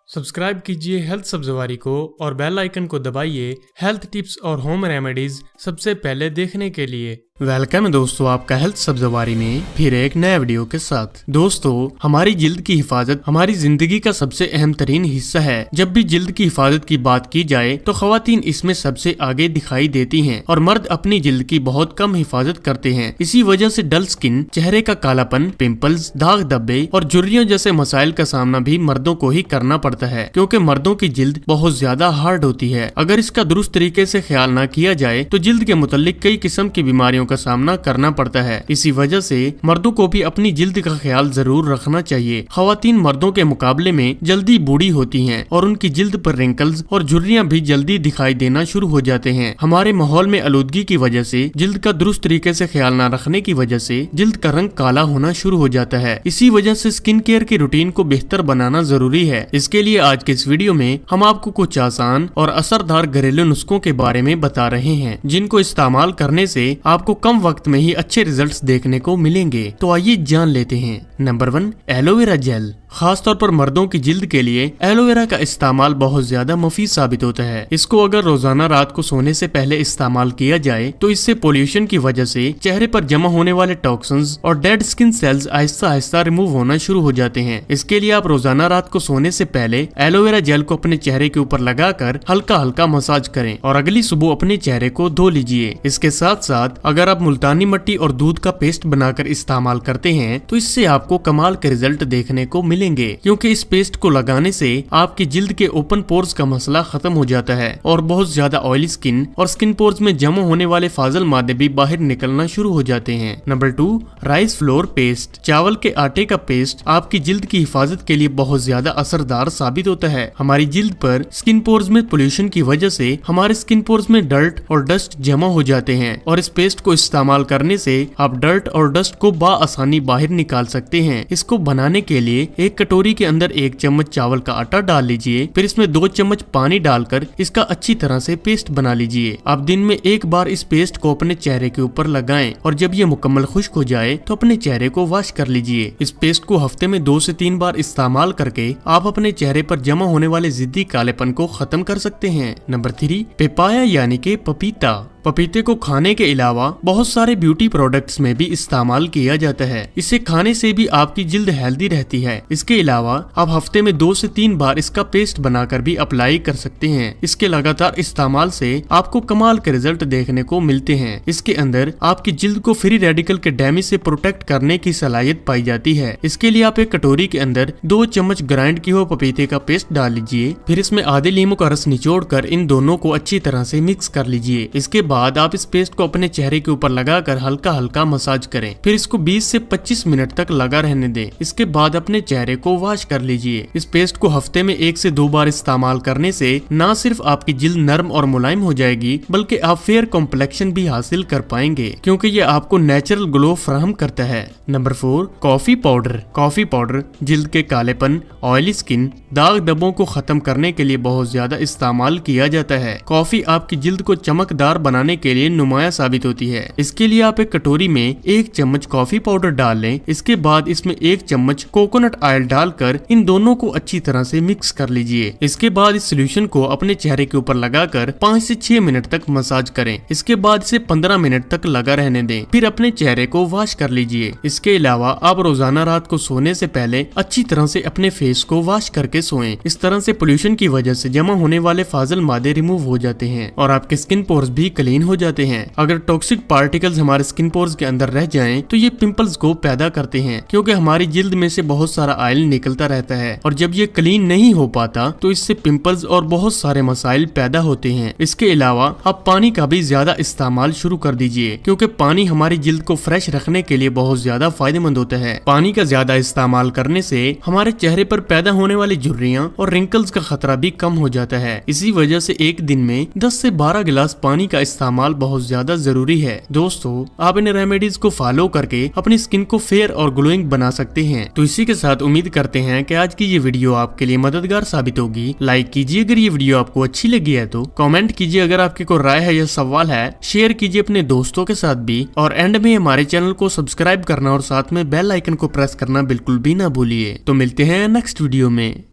Subscribe कीजिए health Sabzwari को और बेल आइकन को दबाइए हेल्थ टिप्स और होम रेमेडीज सबसे पहले देखने के लिए। वेलकम है दोस्तों आपका हेल्थ सब्ज़वारी में फिर एक नया वीडियो के साथ। दोस्तों हमारी जिल्द की हिफाजत हमारी जिंदगी का सबसे अहम तरीन हिस्सा है। जब भी जिल्द की हिफाजत की बात की जाए तो ख्वातीन इसमें सबसे आगे दिखाई देती हैं और मर्द अपनी जिल्द की बहुत कम हिफाजत करते हैं। इसी वजह से डल स्किन, चेहरे का कालापन, पिंपल्स, दाग धब्बे और झुर्रियों जैसे मसाइल का सामना भी मर्दों को ही करना पड़ता है, क्योंकि मर्दों की जिल्द बहुत ज्यादा हार्ड होती है। अगर इसका दुरुस्त तरीके से ख्याल न किया जाए तो जिल्द के मुतालिक कई किस्म की बीमारियों का सामना करना पड़ता है। इसी वजह से मर्दों को भी अपनी जिल्द का ख्याल जरूर रखना चाहिए। ख्वातीन मर्दों के मुकाबले में जल्दी बूढ़ी होती हैं और उनकी जिल्द पर रिंकल्स और झुर्रियां भी जल्दी दिखाई देना शुरू हो जाते हैं। हमारे माहौल में आलूदगी की वजह से जिल्द का दुरुस्त तरीके से ख्याल न रखने की वजह से जिल्द का रंग काला होना शुरू हो जाता है। इसी वजह से स्किन केयर की रूटीन को बेहतर बनाना जरूरी है। इसके लिए आज के इस वीडियो में हम आपको कुछ आसान और असरदार घरेलू नुस्खों के बारे में बता रहे हैं, जिनको इस्तेमाल करने से आपको कम वक्त में ही अच्छे रिजल्ट्स देखने को मिलेंगे। तो आइए जान लेते हैं। Number 1, aloe vera gel. खासतौर पर मर्दों की जिल्द के लिए एलोवेरा का इस्तेमाल बहुत ज्यादा मुफीद साबित होता है। इसको अगर रोजाना रात को सोने से पहले इस्तेमाल किया जाए तो इससे पोल्यूशन की वजह से चेहरे पर जमा होने वाले टॉक्सिन्स और dead skin cells Aahista Aahista remove होना शुरू हो जाते हैं। इसके लिए आप रोजाना रात को सोने से पहले एलोवेरा जेल को अपने चेहरे के ऊपर लगाकर हल्का हल्का मसाज करें और अगली सुबह अपने चेहरे को धो लीजिए। इसके साथ साथ अगर आप मुल्तानी मिट्टी और दूध का पेस्ट बनाकर इस्तेमाल करते हैं तो इससे आपको कमाल के रिजल्ट देखने को मिलेंगे, क्योंकि इस पेस्ट को लगाने से आपकी जिल्द के ओपन पोर्स का मसला खत्म हो जाता है और बहुत ज्यादा ऑयली स्किन और स्किन पोर्स में जमा होने वाले फाजल मादे भी बाहर निकलना शुरू हो जाते हैं। Number 2, rice flour paste. चावल के आटे का पेस्ट आपकी जिल्द की हिफाजत के लिए बहुत ज्यादा असरदार साबित होता है। हमारी जिल्द पर स्किन पोर्स में पोल्यूशन की वजह से हमारे स्किन पोर्स में डर्ट और डस्ट जमा हो जाते हैं और इस पेस्ट को इस्तेमाल करने से आप डर्ट और डस्ट को बाआसानी बाहर निकाल सकते हैं। इसको बनाने के लिए एक कटोरी के अंदर 1 चम्मच चावल का आटा डाल लीजिए, फिर इसमें 2 चम्मच पानी डालकर इसका अच्छी तरह से पेस्ट बना लीजिए। आप दिन में एक बार इस पेस्ट को अपने चेहरे के ऊपर लगाएं और जब ये मुकम्मल खुश्क हो जाए तो अपने चेहरे को वॉश कर लीजिए। इस पेस्ट को हफ्ते में 2 से 3 बार इस्तेमाल करके आप अपने चेहरे पर जमा होने वाले जिद्दी कालेपन को खत्म कर सकते हैं। नंबर 3, पेपाया यानी के पपीता। पपीते को खाने के अलावा बहुत सारे ब्यूटी प्रोडक्ट्स में भी इस्तेमाल किया जाता है। इसे खाने से भी आपकी जिल्द हेल्दी रहती है। इसके अलावा आप हफ्ते में 2 से 3 बार इसका पेस्ट बनाकर भी अप्लाई कर सकते हैं। इसके लगातार इस्तेमाल से आपको कमाल के रिजल्ट देखने को मिलते हैं। इसके अंदर आपकी जिल्द को फ्री रेडिकल के डैमेज से प्रोटेक्ट करने की सलाहियत पाई जाती है। इसके लिए आप एक कटोरी के अंदर 2 चम्मच ग्राइंड किए हुए पपीते का पेस्ट डाल लीजिए, फिर इसमें आधे लीमू का रस निचोड़ कर इन दोनों को अच्छी तरह से मिक्स कर लीजिए। इसके बाद आप इस पेस्ट को अपने चेहरे के ऊपर लगाकर हल्का हल्का मसाज करें, फिर इसको 20 से 25 मिनट तक लगा रहने दें। इसके बाद अपने चेहरे को वॉश कर लीजिए। इस पेस्ट को हफ्ते में 1 से 2 बार इस्तेमाल करने से न सिर्फ आपकी जिल्द नरम और मुलायम हो जाएगी, बल्कि आप फेयर कॉम्प्लेक्शन भी हासिल कर पाएंगे, क्योंकि ये आपको नेचुरल ग्लो फराहम करता है। Number 4, coffee powder. Coffee powder जिल्द के कालेपन, ऑयली स्किन, दाग धब्बों को खत्म करने के लिए बहुत ज्यादा इस्तेमाल किया जाता है। कॉफी आपकी जिल्द को चमकदार बनाने के लिए नुमाया साबित होती है। इसके लिए आप एक कटोरी में 1 चम्मच कॉफी पाउडर डाल लें। इसके बाद इसमें 1 चम्मच कोकोनट ऑयल डालकर इन दोनों को अच्छी तरह से मिक्स कर लीजिए। इसके बाद इस सोल्यूशन को अपने चेहरे के ऊपर लगाकर 5 से 6 मिनट तक मसाज करें। इसके बाद इसे 15 मिनट तक लगा रहने दें, फिर अपने चेहरे को वॉश कर लीजिए। इसके अलावा आप रोजाना रात को सोने से पहले अच्छी तरह से अपने फेस को वॉश करके सोएं। इस तरह से पोल्यूशन की वजह से जमा होने वाले फाजल मादे रिमूव हो जाते हैं और आपके स्किन पोर्स भी क्लीन हो जाते हैं। अगर टॉक्सिक पार्टिकल्स हमारे स्किन पोर्स के अंदर रह जाएं तो ये पिंपल्स को पैदा करते हैं, क्योंकि हमारी जिल्द में से बहुत सारा ऑयल निकलता रहता है और जब ये क्लीन नहीं हो पाता तो इससे पिंपल्स और बहुत सारे मसाइल पैदा होते हैं। इसके अलावा आप पानी का भी ज्यादा इस्तेमाल शुरू कर दीजिए, क्योंकि पानी हमारी जिल्द को फ्रेश रखने के लिए बहुत ज्यादा फायदेमंद होता है। पानी का ज्यादा इस्तेमाल करने से हमारे चेहरे पर पैदा होने वाली झुर्रियां और रिंकल्स का खतरा भी कम हो जाता है। इसी वजह से एक दिन में 10 से 12 गिलास पानी का इस्तेमाल बहुत ज्यादा जरूरी है। दोस्तों आप इन रेमेडीज को फॉलो करके अपनी स्किन को फेयर और ग्लोइंग बना सकते हैं। तो इसी के साथ उम्मीद करते हैं कि आज की ये वीडियो आपके लिए मददगार साबित होगी। लाइक कीजिए अगर ये वीडियो आपको अच्छी लगी है तो, कमेंट कीजिए अगर आपकी कोई राय है या सवाल है, शेयर कीजिए अपने दोस्तों के साथ भी, और एंड में हमारे चैनल को सब्सक्राइब करना और साथ में बेल आइकन को प्रेस करना बिल्कुल भी ना भूलिए। तो मिलते हैं नेक्स्ट वीडियो में।